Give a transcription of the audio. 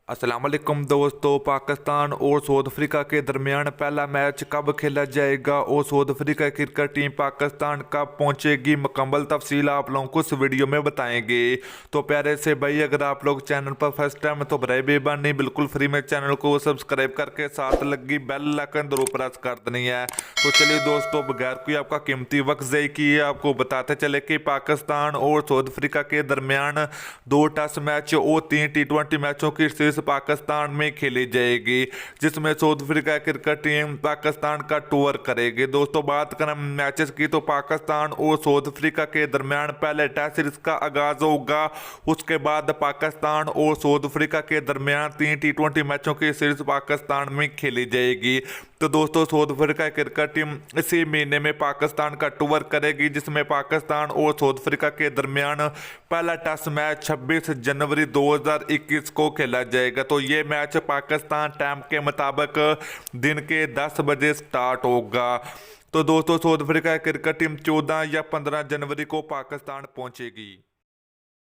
अस्सलाम वालेकुम दोस्तों। पाकिस्तान और साउथ अफ्रीका के दरमियान पहला मैच कब खेला जाएगा और south Africa cricket team Pakistan कब पहुंचेगी, मुकम्मल तफसील आप लोगों को इस वीडियो में बताएंगे। तो प्यारे से भाई, अगर आप लोग चैनल पर फर्स्ट टाइम तो बराए बेबानी बिल्कुल फ्री में चैनल को सब्सक्राइब करके साथ लगी बेल आइकन जरूर प्रेस कर देनी है। तो चलिए दोस्तों, बगैर कोई आपका कीमती वक्त ज़ाया किए आपको बताते चले कि पाकिस्तान और साउथ अफ्रीका के दरमियान 2 टेस्ट मैच और 3 T20 मैचों की सीरीज पाकिस्तान में खेली जाएगी, जिसमें south Africa cricket team Pakistan का टूर करेगी। दोस्तों, बात करें मैचेस की तो पाकिस्तान और साउथ अफ्रीका के दरमियान पहले टेस्ट सीरीज का आगाज होगा। उसके बाद पाकिस्तान और साउथ अफ्रीका के दरमियान 3 T20 मैचों की सीरीज पाकिस्तान में खेली जाएगी। तो दोस्तों, साउथ अफ्रीका क्रिकेट टीम इसी महीने में पाकिस्तान का टूर करेगी, जिसमें पाकिस्तान और साउथ अफ्रीका के दरमियान पहला टेस्ट मैच 26 जनवरी 2021 को खेला जाएगा। तो ये मैच पाकिस्तान टाइम के मुताबिक दिन के 10 बजे स्टार्ट होगा। तो दोस्तों, साउथ अफ्रीका क्रिकेट टीम 14 या 15 जनवरी को पाकिस्तान पहुंचेगी।